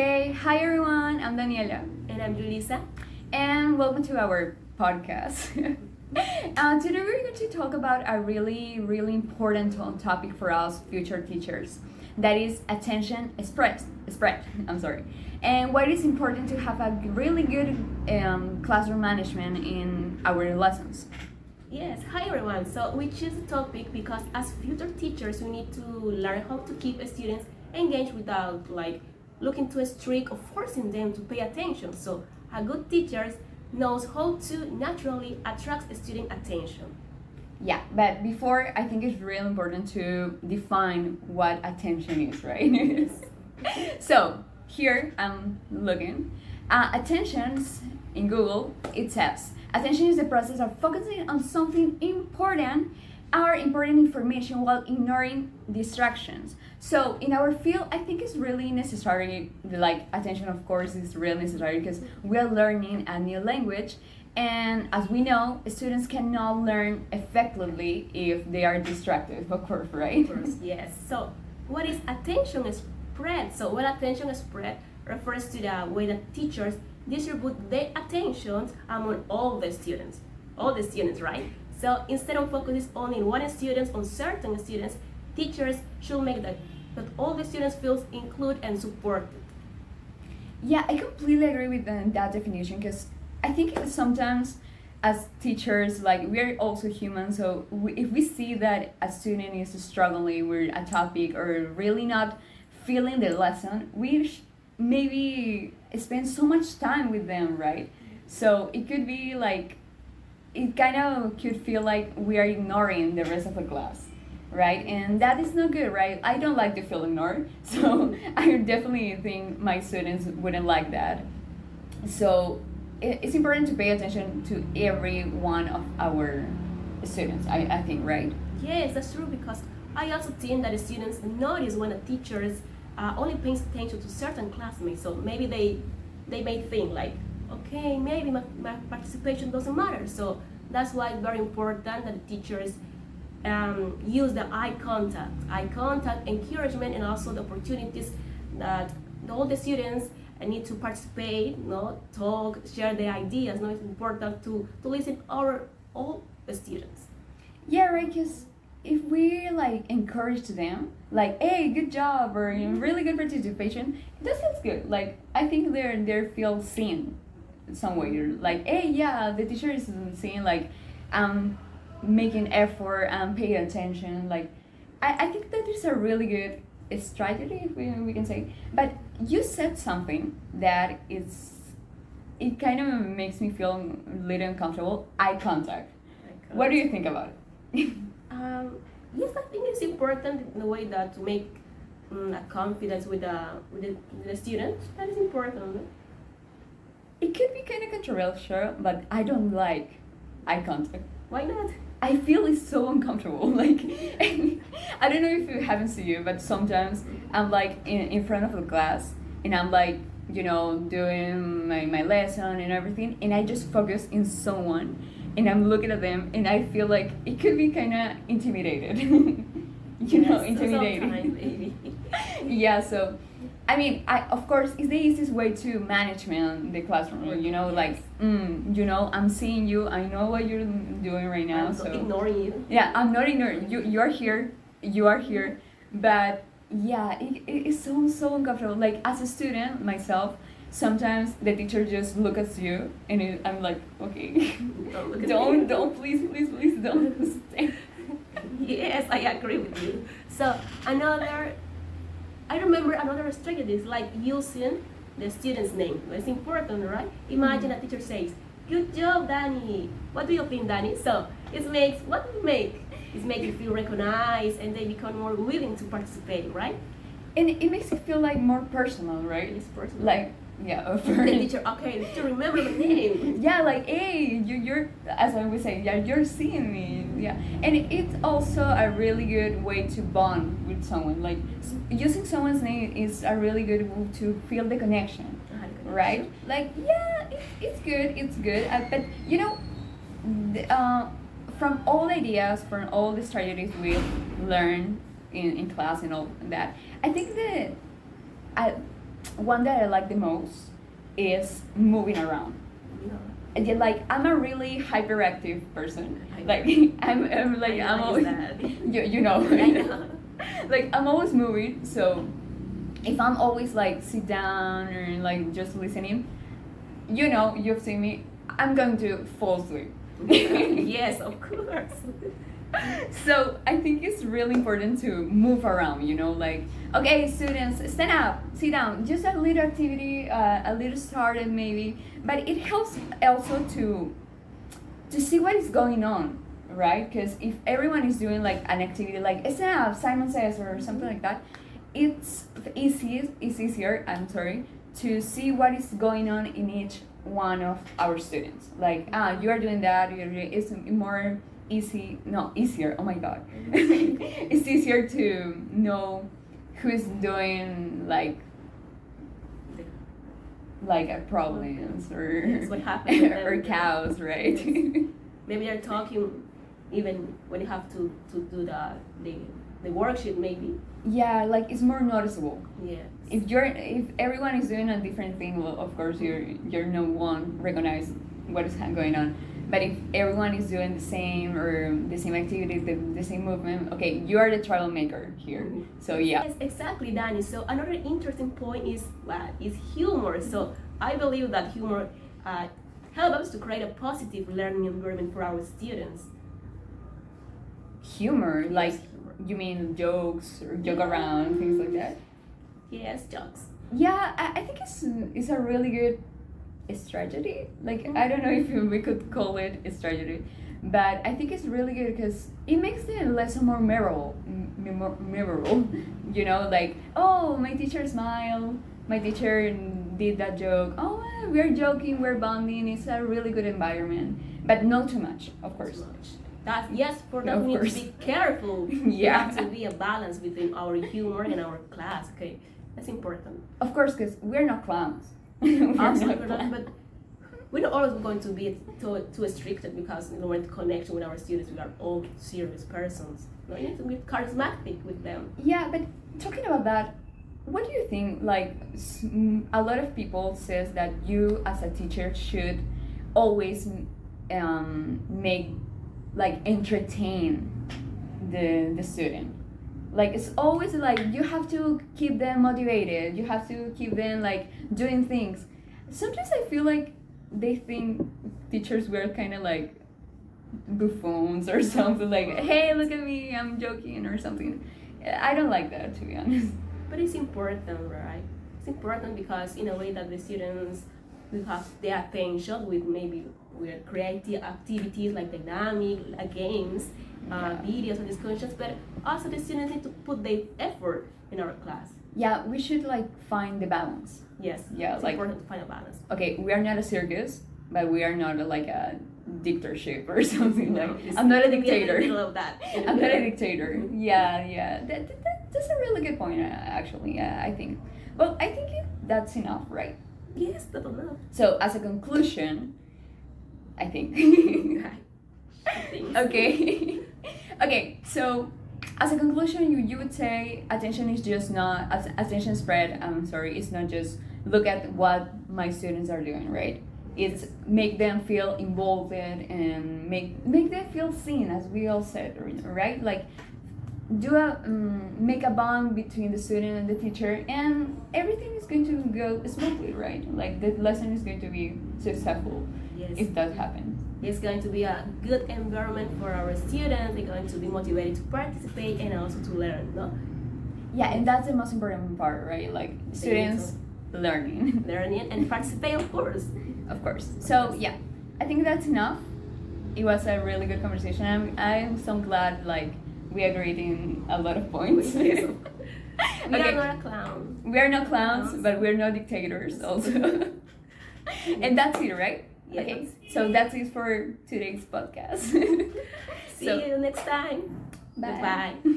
Okay, hi everyone, I'm Daniela. And I'm Julissa. And welcome to our podcast. Today we're going to talk about a really important topic for us future teachers. That is attention spread. I'm sorry. And why it is important to have a really good classroom management in our lessons. Yes, hi everyone. So we choose the topic because as future teachers, we need to learn how to keep students engaged without looking too strict or forcing them to pay attention. So a good teacher knows how to naturally attract student attention. Yeah, but before, I think it's really important to define what attention is, right? Yes. So here I'm looking. Attentions in Google, it says attention is the process of focusing on something important or important information while ignoring distractions. So in our field, I think it's really necessary. Like attention, of course, is really necessary because we are learning a new language. And as we know, students cannot learn effectively if they are distracted, of course, right? Of course, yes. So what is attention spread? So when attention spread refers to the way that teachers distribute their attention among all the students, right? So instead of focusing only on one student, on certain students, teachers should make that all the students feel included and supported. Yeah, I completely agree with that definition because I think sometimes as teachers, like we're also human, so if we see that a student is struggling with a topic or really not feeling the lesson, we maybe spend so much time with them, right? So it could be like, it kind of could feel like we are ignoring the rest of the class, right? And that is not good, right? I don't like to feel ignored, so I definitely think my students wouldn't like that. So it's important to pay attention to every one of our students, I think, right? Yes, that's true because I also think that the students notice when the teachers only pays attention to certain classmates. So maybe they may think like, okay, maybe my participation doesn't matter. So that's why it's very important that the teachers use the eye contact, encouragement, and also the opportunities that all the students need to participate, talk, share their ideas. It's important to listen all the students. Yeah, right, because if we like encourage them, like, hey, good job, or really good participation, that feels good. Like, I think they feel seen some way. Like, hey, yeah, the teacher is seeing, like, making effort and paying attention. Like, I think that is a really good strategy, if we can say. But you said something that it kind of makes me feel a little uncomfortable. Eye contact. What do you think about it? Yes, I think it's important in a way that to make a confidence with the students. That is important. It could be kind of controversial, but I don't like eye contact. Why not? I feel it's so uncomfortable. Like, I don't know if it happens to you, but sometimes I'm like in front of the class and I'm like, doing my lesson and everything, and I just focus in someone and I'm looking at them and I feel like it could be kind of intimidated. Intimidating. Sometimes, maybe. Yeah, so I mean, of course, it's the easiest way to management the classroom. Like, I'm seeing you. I know what you're doing right now. I'm so ignoring you. yeah, I'm not ignoring you. You are here. You are here. But yeah, it's so uncomfortable. Like as a student myself, sometimes the teacher just look at you, and I'm like, okay, Don't look at me. don't, please don't. Yes, I agree with you. So I remember another strategy is like using the student's name. It's important, right? Imagine a teacher says, "Good job, Danny." What do you think, Danny? So what do you make? It makes you feel recognized, and they become more willing to participate, right? And it makes it feel like more personal, right? It's personal. Like, yeah, The teacher, okay, to remember the name. yeah, like, hey, you're, as I would say, yeah, you're seeing me, yeah. And it's also a really good way to bond with someone. Like, using someone's name is a really good way to feel the connection, right? Like, yeah, it's good. But, from all ideas, from all the strategies we learn in class and all that, I think that one that I like the most is moving around. You know, And yet, like, I'm a really hyperactive person. Like, I'm like, I I'm know always, that. you know, I know. like, I'm always moving. So, if I'm always like sit down or like just listening, you know, you've seen me, I'm going to fall asleep. Yes, of course. So I think it's really important to move around, you know, like, okay, students, stand up, sit down, just a little activity, a little started maybe, but it helps also to see what is going on, right? Because if everyone is doing like an activity like stand up, Simon Says, or something like that, it's easier, I'm sorry, to see what is going on in each one of our students. Like, you are doing that, it's more easier, oh my god. It's easier to know who's doing like problems or Yes, what happened with them. or cows, right? Maybe they're talking even when you have to do the worksheet maybe. Yeah, like it's more noticeable. Yes. If everyone is doing a different thing, well, of course you're no one recognize what is going on. But if everyone is doing the same or the same activity, the same movement, okay, you are the troublemaker here. So yeah. Yes, exactly, Danny. So another interesting point is humor. So I believe that humor helps us to create a positive learning environment for our students. Humor, like Yes, humor. you mean jokes or joke around, things like that? Yes, jokes. Yeah, I think it's a really good strategy. Like, I don't know if we could call it a strategy, but I think it's really good because it makes the lesson more memorable. You know, like, oh, my teacher smiled, my teacher did that joke. Oh, we're joking, we're bonding. It's a really good environment, but not too much, of course. Too much. That yes, for that Of we need course. to be careful. Yeah. We have to be a balance between our humor and our class. Okay, that's important. Of course, because we're not clowns. We're Absolutely not not, clowns. but we're not always going to be too strict because in order to connection with our students, we are all serious persons. No, you need to be charismatic with them. Yeah, but talking about that, what do you think? Like, a lot of people says that you as a teacher should always make like entertain the student. Like, it's always like you have to keep them motivated. You have to keep them like doing things. Sometimes I feel like they think teachers were kind of like buffoons or something, like, hey, look at me, I'm joking or something. I don't like that, to be honest. But it's important, right? It's important because in a way that the students will have their attention with creative activities like dynamic, like games, videos and discussions, but also the students need to put their effort in our class. Yeah, we should like find the balance. Yes, Yeah, it's like, important to find a balance. okay, we are not a circus, but we are not like a dictatorship or something. No, Like, it's I'm not a in the dictator. middle of that. I'm not a dictator. Yeah. That's a really good point, actually. I think. Well, I think that's enough, right? Yes, that's enough. So, as a conclusion, I think. Thanks. Okay. Okay. So, as a conclusion, you would say attention is just not attention spread. I'm sorry. It's not just look at what my students are doing, right? It's make them feel involved and make them feel seen, as we all said, right? Like, make a bond between the student and the teacher, and everything is going to go smoothly, right? Like, the lesson is going to be successful Yes. if that happens. It's going to be a good environment for our students. They're going to be motivated to participate and also to learn, no? Yeah, and that's the most important part, right? Like, students learning. Learning and participate, of course. Of course. So yeah, I think that's enough. It was a really good conversation. I'm so glad like we agreed in a lot of points. We Okay. are not a clown. We are not clowns, but we're not dictators also. And that's it, right? Yes. Okay. So that's it for today's podcast. See you next time. Bye. Goodbye.